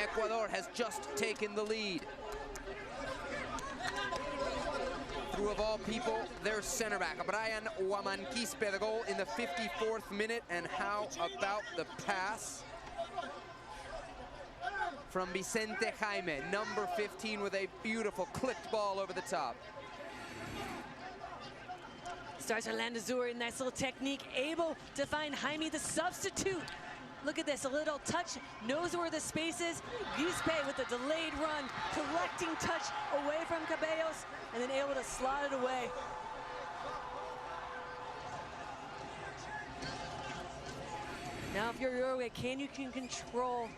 Ecuador has just taken the lead. Through, of all people, their center back, Brian Huamanquispe, the goal in the 54th minute. And how about the pass from Vicente Jaime, number 15, with a beautiful clipped ball over the top. Starts Orlando Zuri, nice little technique, able to find Jaime, the substitute. Look at this, a little touch, knows where the space is. Guispe with a delayed run, collecting touch away from Cabellos, and then able to slot it away. Now if you're Uruguay, you can control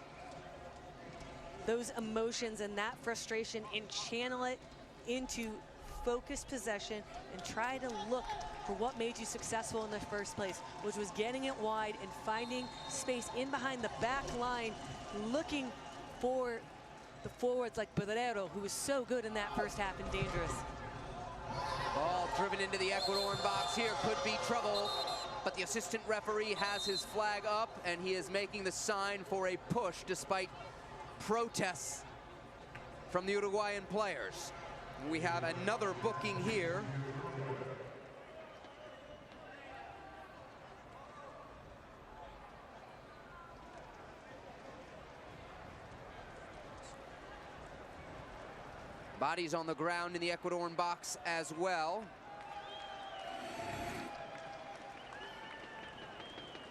those emotions and that frustration and channel it into focused possession and try to look for what made you successful in the first place, which was getting it wide and finding space in behind the back line, looking for the forwards like Pedrero, who was so good in that first half and dangerous. Ball driven into the Ecuadorian box here, could be trouble, but the assistant referee has his flag up and he is making the sign for a push despite protests from the Uruguayan players. We have another booking here. Bodies on the ground in the Ecuadorian box as well.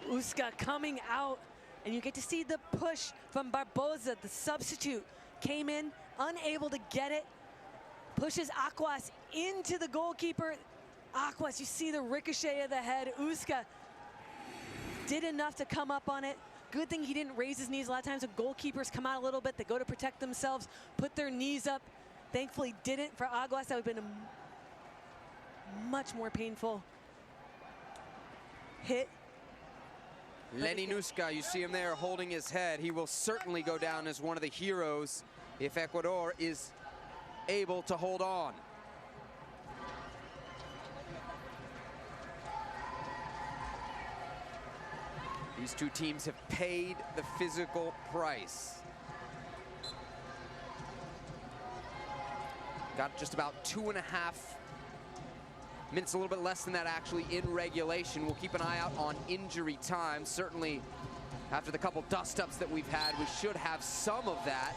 Uska coming out, and you get to see the push from Barbosa, the substitute. Came in, unable to get it. Pushes Aquas into the goalkeeper. Aquas, you see the ricochet of the head. Uska did enough to come up on it. Good thing he didn't raise his knees. A lot of times when goalkeepers come out a little bit, they go to protect themselves, put their knees up. Thankfully didn't. For Aguas, that would have been a much more painful hit. Lenin Uska, you see him there holding his head. He will certainly go down as one of the heroes if Ecuador is able to hold on. These two teams have paid the physical price. Got just about 2.5 minutes, a little bit less than that actually in regulation. We'll keep an eye out on injury time. Certainly after the couple dust-ups that we've had, we should have some of that.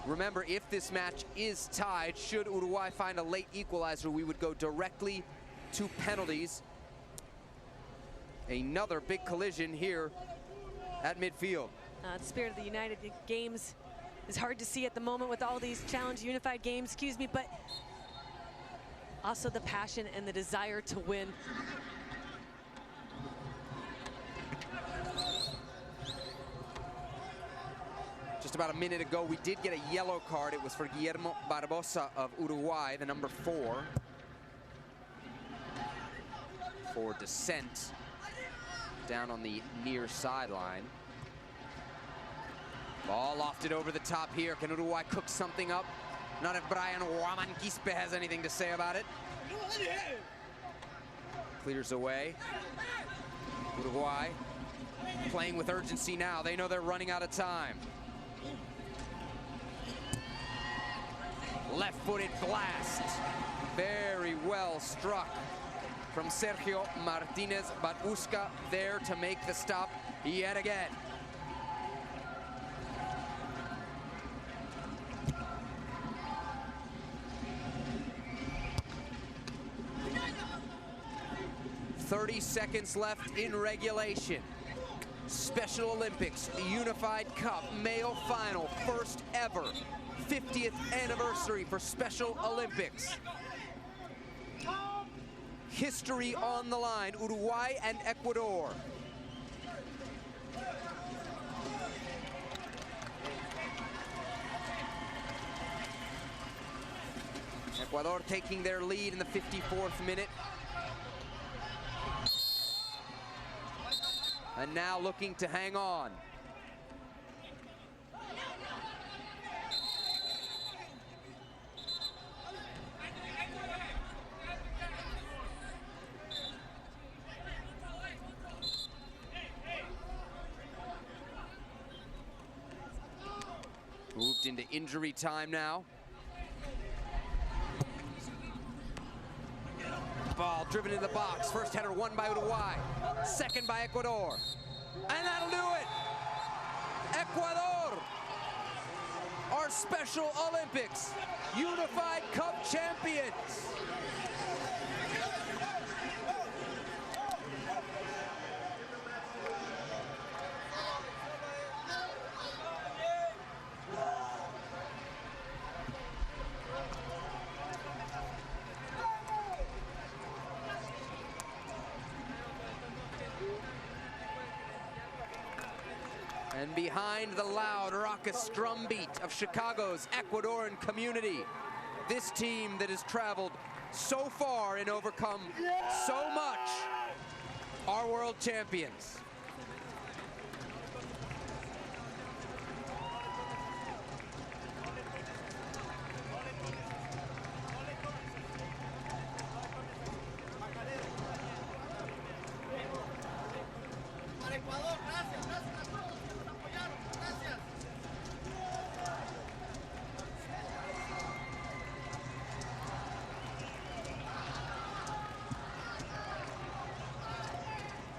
Remember, if this match is tied, should Uruguay find a late equalizer, we would go directly to penalties. Another big collision here at midfield. The spirit of the United games is hard to see at the moment with all these challenge unified games, but also the passion and the desire to win. Just about a minute ago, we did get a yellow card. It was for Guillermo Barbosa of Uruguay, the number 4. For dissent down on the near sideline. Ball lofted over the top here. Can Uruguay cook something up? Not if Brian Huamanquispe has anything to say about it. Clears away. Uruguay playing with urgency now. They know they're running out of time. Left-footed blast. Very well struck from Sergio Martinez, but Uska there to make the stop yet again. "30 seconds left in regulation. Special Olympics, Unified Cup, male final, first ever, 50th anniversary for Special Olympics. History on the line, Uruguay and Ecuador. Ecuador taking their lead in the 54th minute. And now looking to hang on. Moved into injury time now. Ball driven in the box. First header won by Uruguay. Second by Ecuador. And that'll do it. Ecuador, our Special Olympics Unified Cup champions. And behind the loud, raucous drumbeat of Chicago's Ecuadorian community, this team that has traveled so far and overcome so much are world champions.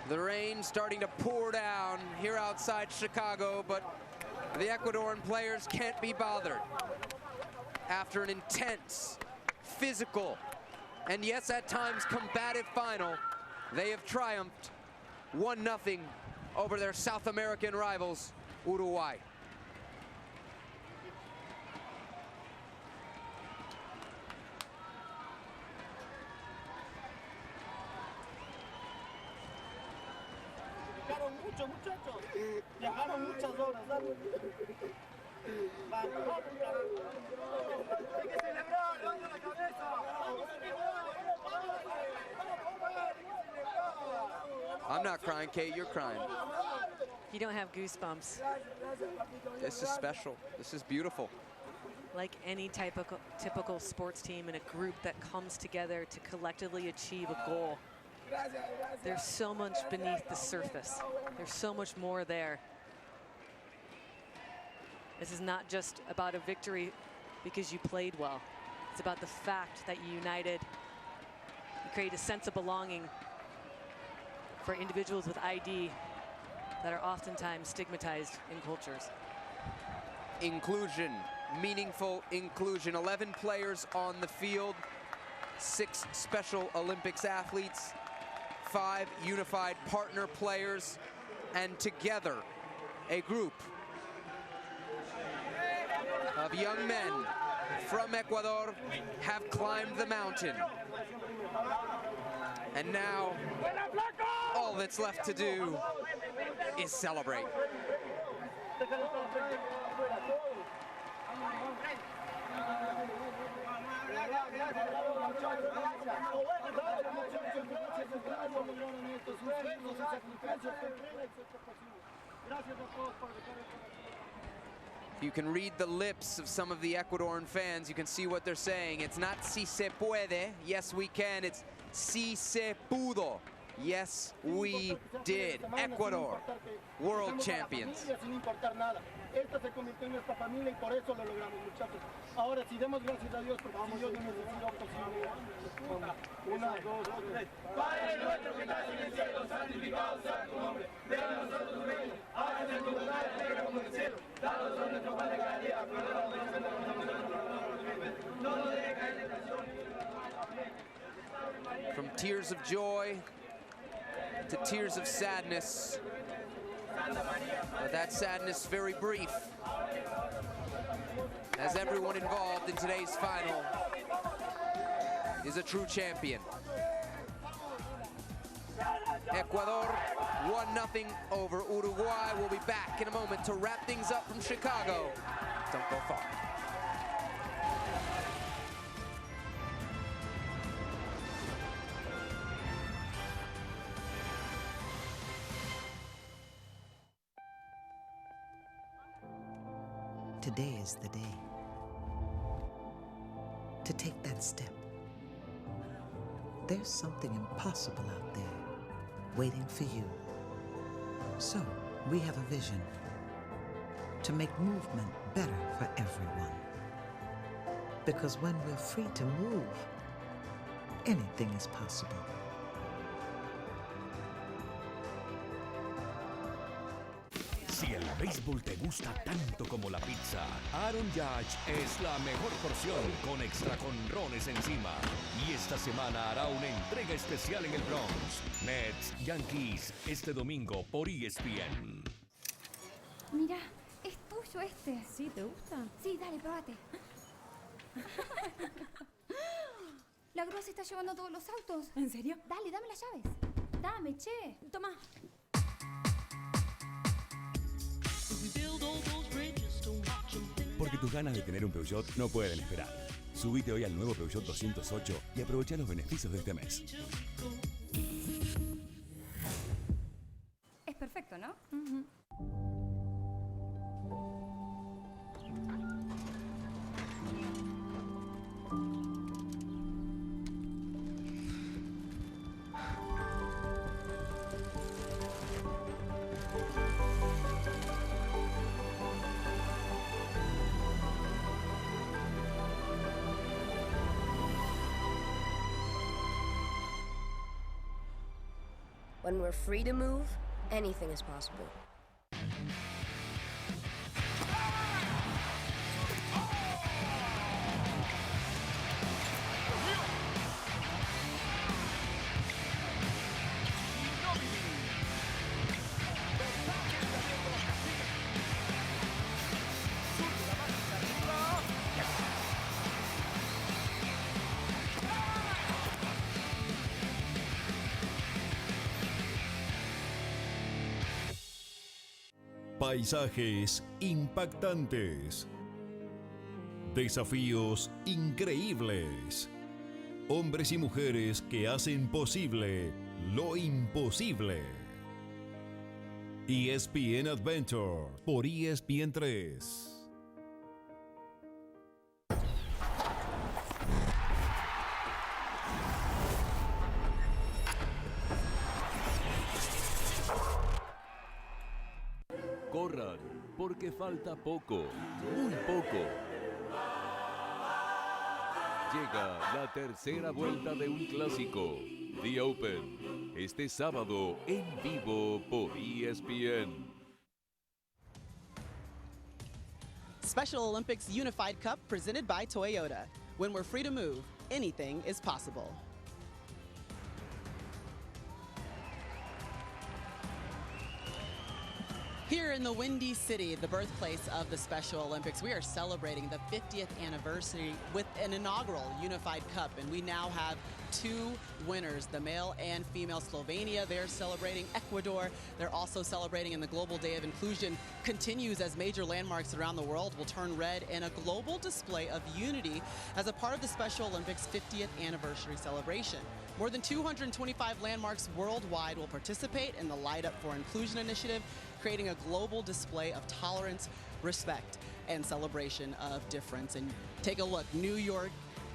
The rain starting to pour down here outside Chicago, but the Ecuadorian players can't be bothered. After an intense, physical, and yes, at times combative final, they have triumphed 1-0 over their South American rivals, Uruguay. Muchachos, viajaron muchas horas. Hay que celebrar, levanta la cabeza. I'm not crying, Kate, you're crying. You don't have goosebumps. This is special. This is beautiful. Like any typical sports team in a group that comes together to collectively achieve a goal. There's so much beneath the surface. There's so much more there. This is not just about a victory because you played well. It's about the fact that you united. You create a sense of belonging for individuals with ID that are oftentimes stigmatized in cultures. Inclusion, meaningful inclusion. 11 players on the field, 6 Special Olympics athletes, 5 unified partner players, and together a group of young men from Ecuador have climbed the mountain. And now all that's left to do is celebrate. You can read the lips of some of the Ecuadorian fans. You can see what they're saying. It's not si se puede, yes we can. It's si se pudo, yes we did. Ecuador, world champions. Esta se convirtió en nuestra familia y por eso lo logramos, muchachos. Ahora sí, demos gracias a Dios porque si Dios no nos decía posible. 1, 2, 3. Padre nuestro que estás en el cielo, santificado sea tu nombre. Venga a nosotros tu reino. Hágase tu voluntad en la tierra como en el cielo. Danos hoy nuestro pan de cada día. No nos dejes caer en tentación. From tears of joy to tears of sadness. But that sadness very brief, as everyone involved in today's final is a true champion. Ecuador 1-0 over Uruguay. We'll be back in a moment to wrap things up from Chicago. Don't go far. Today is the day to take that step. There's something impossible out there waiting for you. So we have a vision to make movement better for Because when we're free to move, anything is possible. Si el béisbol te gusta tanto como la pizza, Aaron Judge es la mejor porción con extra conrones encima. Y esta semana hará una entrega especial en el Bronx. Mets, Yankees, este domingo por ESPN. Mira, es tuyo este. ¿Sí? ¿Te gusta? Sí, dale, probate. La grúa se está llevando todos los autos. ¿En serio? Dale, dame las llaves. Dame, che. Toma. Porque tus ganas de tener un Peugeot no pueden esperar. Subite hoy al nuevo Peugeot 208 y aprovecha los beneficios de este mes. Es perfecto, ¿no? When we're free to move, anything is possible. Paisajes impactantes. Desafíos increíbles. Hombres y mujeres que hacen posible lo imposible. ESPN Adventure por ESPN 3. Corran, porque falta poco, muy poco. Llega la tercera vuelta de un clásico, The Open, este sábado en vivo por ESPN. Special Olympics Unified Cup presented by Toyota. When we're free to move, anything is possible. Here in the Windy City, the birthplace of the Special Olympics, we are celebrating the 50th anniversary with an inaugural Unified Cup, and we now have two winners, the male and female. Slovenia, they're celebrating. Ecuador, they're also celebrating, and the Global Day of Inclusion continues as major landmarks around the world will turn red in a global display of unity as a part of the Special Olympics 50th anniversary celebration. More than 225 landmarks worldwide will participate in the Light Up for Inclusion initiative, creating a global display of tolerance, respect, and celebration of difference. And take a look, New York,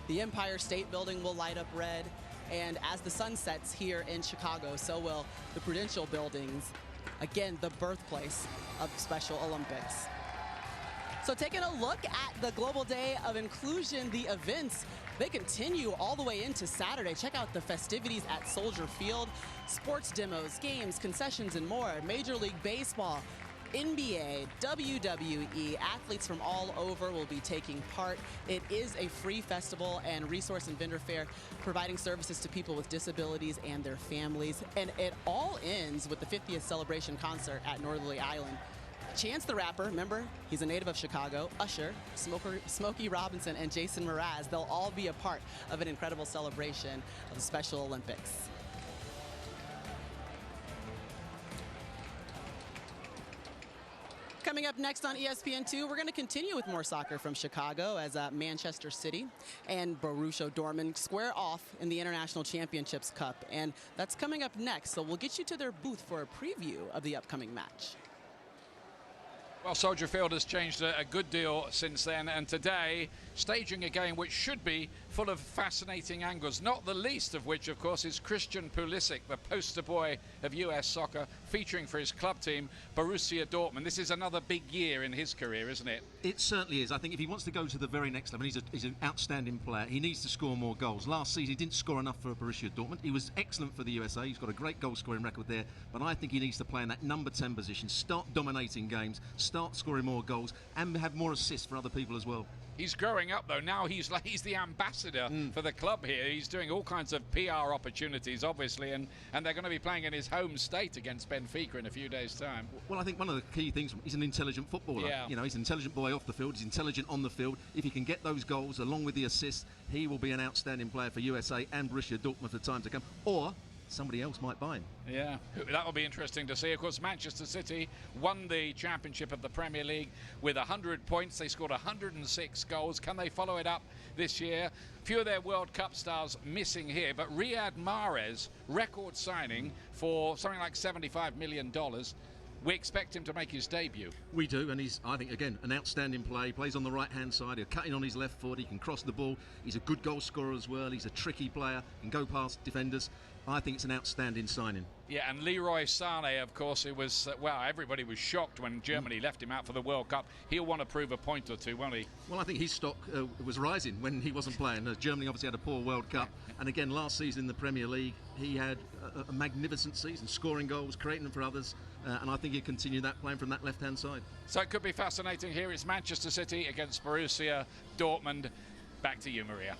the Empire State Building will light up red, and as the sun sets here in Chicago, so will the Prudential buildings, again, the birthplace of Special Olympics. So taking a look at the Global Day of Inclusion, the events, they continue all the way into Saturday. Check out the festivities at Soldier Field, sports demos, games, concessions, and more. Major League Baseball, NBA, WWE, athletes from all over will be taking part. It is a free festival and resource and vendor fair providing services to people with disabilities and their families. And it all ends with the 50th celebration concert at Northerly Island. Chance the Rapper, remember, he's a native of Chicago. Usher, Smokey Robinson, and Jason Mraz, they'll all be a part of an incredible celebration of the Special Olympics. Coming up next on ESPN2, we're going to continue with more soccer from Chicago as Manchester City and Borussia Dortmund square off in the International Championships Cup. And that's coming up next, so we'll get you to their booth for a preview of the upcoming match. Well, Soldier Field has changed a good deal since then, and today, staging a game which should be full of fascinating angles, not the least of which, of course, is Christian Pelisek, the poster boy of US soccer, featuring for his club team, Borussia Dortmund. This is another big year in his career, isn't it? It certainly is. I think if he wants to go to the very next level, he's an outstanding player. He needs to score more goals. Last season, he didn't score enough for Borussia Dortmund. He was excellent for the USA. He's got a great goal-scoring record there. But I think he needs to play in that number 10 position, start dominating games, start scoring more goals, and have more assists for other people as well. He's growing up, though. Now he's the ambassador for the club here. He's doing all kinds of PR opportunities, obviously, and they're going to be playing in his home state against Benfica in a few days' time. Well, I think one of the key things, he's an intelligent footballer. Yeah. You know, he's an intelligent boy off the field. He's intelligent on the field. If he can get those goals along with the assists, he will be an outstanding player for USA and Borussia Dortmund for time to come. Or somebody else might buy him. Yeah, that will be interesting to see. Of course, Manchester City won the championship of the Premier League with 100 points. They scored 106 goals. Can they follow it up this year? Few of their World Cup stars missing here, but Riyad Mahrez, record signing for something like $75 million. We expect him to make his debut. We do, and he's, I think, again, an outstanding play. He plays on the right-hand side. He's cutting on his left foot. He can cross the ball. He's a good goal scorer as well. He's a tricky player. He can go past defenders. I think it's an outstanding signing. Yeah, and Leroy Sané, of course, it was, well, everybody was shocked when Germany left him out for the World Cup. He'll want to prove a point or two, won't he? Well, I think his stock was rising when he wasn't playing. Germany obviously had a poor World Cup. And again, last season in the Premier League, he had a magnificent season, scoring goals, creating them for others. And I think he'll continue that playing from that left-hand side. So it could be fascinating here. It's Manchester City against Borussia Dortmund. Back to you, Maria.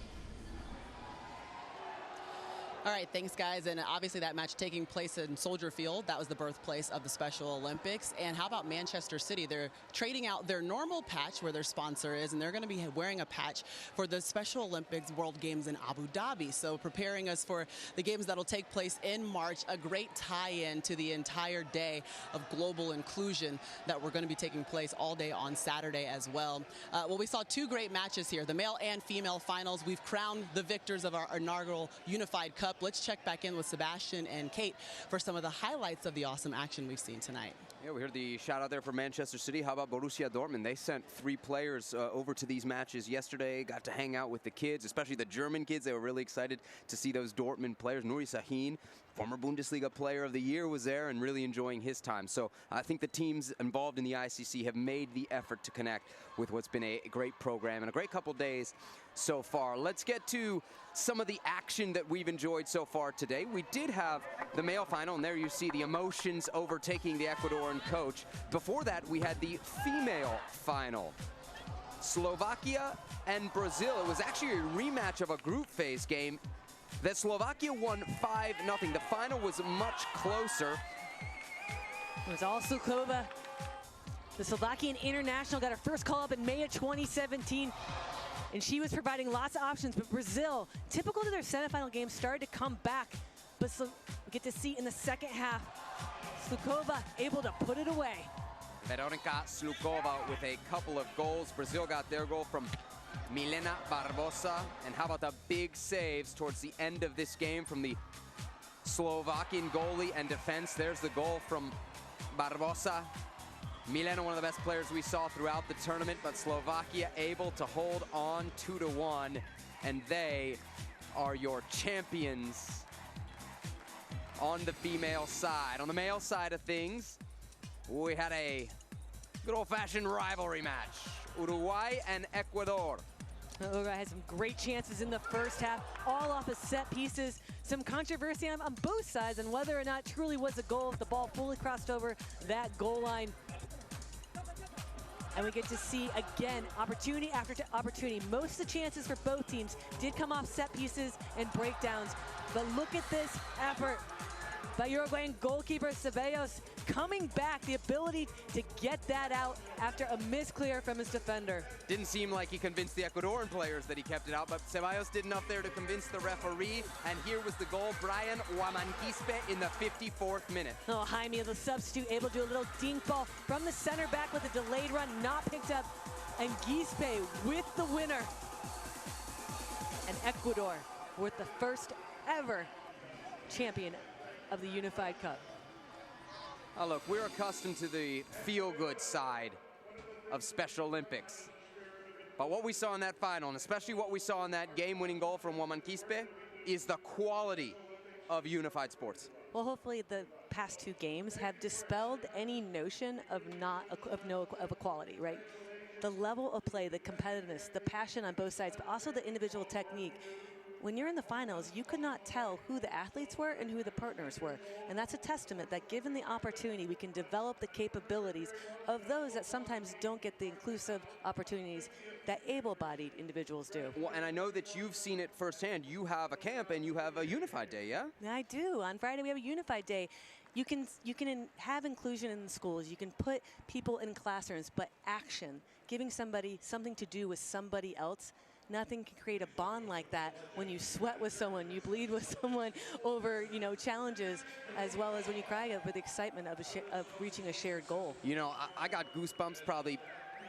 All right, thanks, guys. And obviously that match taking place in Soldier Field. That was the birthplace of the Special Olympics. And how about Manchester City? They're trading out their normal patch where their sponsor is, and they're going to be wearing a patch for the Special Olympics World Games in Abu Dhabi. So preparing us for the games that'll take place in March, a great tie-in to the entire day of global inclusion that we're going to be taking place all day on Saturday as well. Well, we saw two great matches here, the male and female finals. We've crowned the victors of our inaugural Unified Cup. Let's check back in with Sebastian and Kate for some of the highlights of the awesome action we've seen tonight. Yeah, we heard the shout out there for Manchester City. How about Borussia Dortmund? They sent 3 players over to these matches yesterday, got to hang out with the kids, especially the German kids. They were really excited to see those Dortmund players. Nuri Sahin, former Bundesliga Player of the Year, was there and really enjoying his time. So I think the teams involved in the ICC have made the effort to connect with what's been a great program and a great couple days so far. Let's get to some of the action that we've enjoyed so far today. We did have the male final, and there you see the emotions overtaking the Ecuadorian coach. Before that, we had the female final. Slovakia and Brazil. It was actually a rematch of a group phase game that Slovakia won 5-0. The final was much closer. It was all Slukova. The Slovakian international got her first call up in May of 2017. And she was providing lots of options, but Brazil, typical to their semifinal game, started to come back. But we get to see in the second half, Slukova able to put it away. Veronika Slukova with a couple of goals. Brazil got their goal from Milena Barbosa. And how about the big saves towards the end of this game from the Slovakian goalie and defense. There's the goal from Barbosa. Milena, one of the best players we saw throughout the tournament, but Slovakia able to hold on 2-1, and they are your champions on the female side. On the male side of things, we had a good old-fashioned rivalry match. Uruguay and Ecuador. Uruguay had some great chances in the first half, all off of set pieces. Some controversy on both sides on whether or not truly was a goal if the ball fully crossed over that goal line. And we get to see, again, opportunity after opportunity. Most of the chances for both teams did come off set pieces and breakdowns. But look at this effort by Uruguayan goalkeeper Ceballos coming back, the ability to get that out after a misclear from his defender. Didn't seem like he convinced the Ecuadorian players that he kept it out, but Ceballos did enough there to convince the referee. And here was the goal, Brian Wamanquispe in the 54th minute. Oh, Jaime, the substitute, able to do a little dink ball from the center back with a delayed run, not picked up. And Quispe with the winner. And Ecuador were the first ever champion of the Unified Cup. Oh, look, we're accustomed to the feel-good side of Special Olympics. But what we saw in that final, and especially what we saw in that game-winning goal from Woman Quispe, is the quality of unified sports. Well, hopefully the past 2 games have dispelled any notion of equality, right? The level of play, the competitiveness, the passion on both sides, but also the individual technique. When you're in the finals, you could not tell who the athletes were and who the partners were. And that's a testament that given the opportunity, we can develop the capabilities of those that sometimes don't get the inclusive opportunities that able-bodied individuals do. Well, and I know that you've seen it firsthand. You have a camp and you have a unified day, yeah? I do. On Friday, we have a unified day. You can have inclusion in the schools. You can put people in classrooms, but action, giving somebody something to do with somebody else, nothing can create a bond like that when you sweat with someone, you bleed with someone over, challenges, as well as when you cry with the excitement of reaching a shared goal. I got goosebumps probably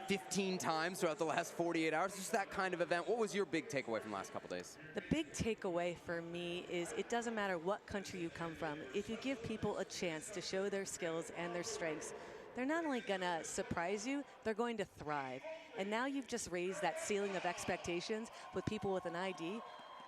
15 times throughout the last 48 hours. Just that kind of event. What was your big takeaway from the last couple days? The big takeaway for me is it doesn't matter what country you come from. If you give people a chance to show their skills and their strengths, they're not only going to surprise you, they're going to thrive. And now you've just raised that ceiling of expectations with people with an ID.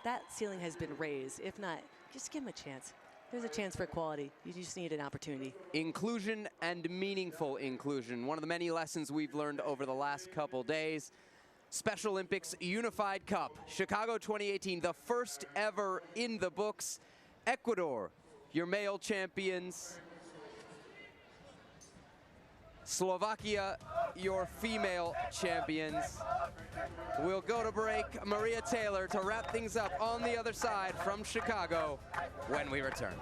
That ceiling has been raised. If not, just give them a chance. There's a chance for equality. You just need an opportunity. Inclusion and meaningful inclusion. One of the many lessons we've learned over the last couple days. Special Olympics Unified Cup, Chicago 2018, the first ever in the books. Ecuador, your male champions. Slovakia, your female champions. We'll go to break. Maria Taylor to wrap things up on the other side from Chicago when we return.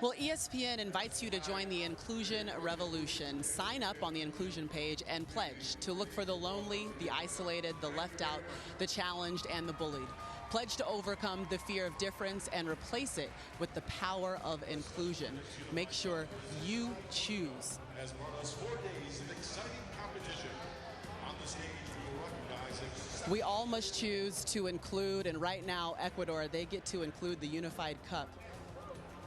Well, ESPN invites you to join the Inclusion Revolution. Sign up on the inclusion page and pledge to look for the lonely, the isolated, the left out, the challenged, and the bullied. Pledge to overcome the fear of difference and replace it with the power of inclusion. Make sure you choose. As well as 4 days of exciting competition. On the stage, we will recognize we all must choose to include, and right now, Ecuador, they get to include the Unified Cup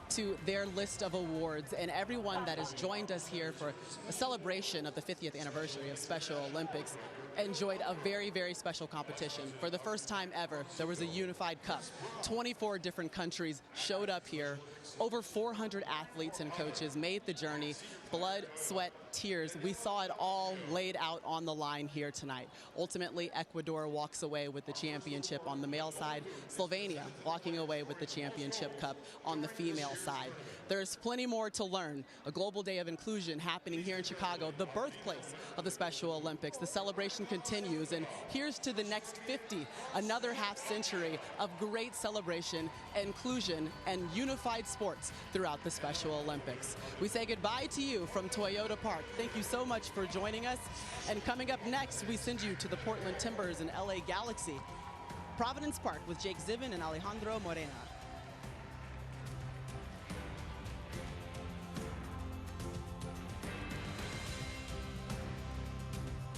to their list of awards, and everyone that has joined us here for a celebration of the 50th anniversary of Special Olympics enjoyed a very, very special competition. For the first time ever, there was a Unified Cup. 24 different countries showed up here. Over 400 athletes and coaches made the journey. Blood, sweat, tears. We saw it all laid out on the line here tonight. Ultimately, Ecuador walks away with the championship on the male side. Slovenia walking away with the championship cup on the female side. There's plenty more to learn. A global day of inclusion happening here in Chicago, the birthplace of the Special Olympics. The celebration continues, and here's to the next 50, another half century of great celebration, inclusion, and unified sports throughout the Special Olympics. We say goodbye to you from Toyota Park. Thank you so much for joining us. And coming up next, we send you to the Portland Timbers and LA Galaxy. Providence Park with Jake Zivin and Alejandro Morena.